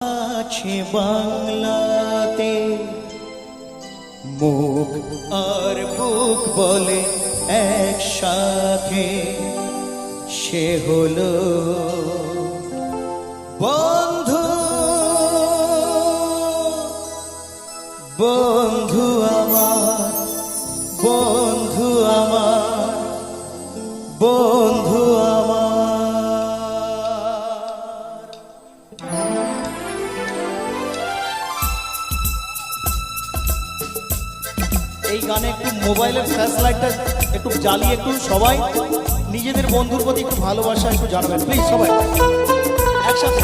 আছে বাংলাতে মুখ আর বুক বলে একসাথে, সে হলো বন্ধু। বন্ধু আমার, বন্ধু আমার, বন্ধু আমার। এই গানে একটু মোবাইলের ফ্ল্যাশ লাইটটা একটু জ্বালিয়ে একটু সবাই নিজেদের বন্ধুর প্রতি একটু ভালোবাসা একটু জানাবেন প্লিজ, সবাই একসাথে।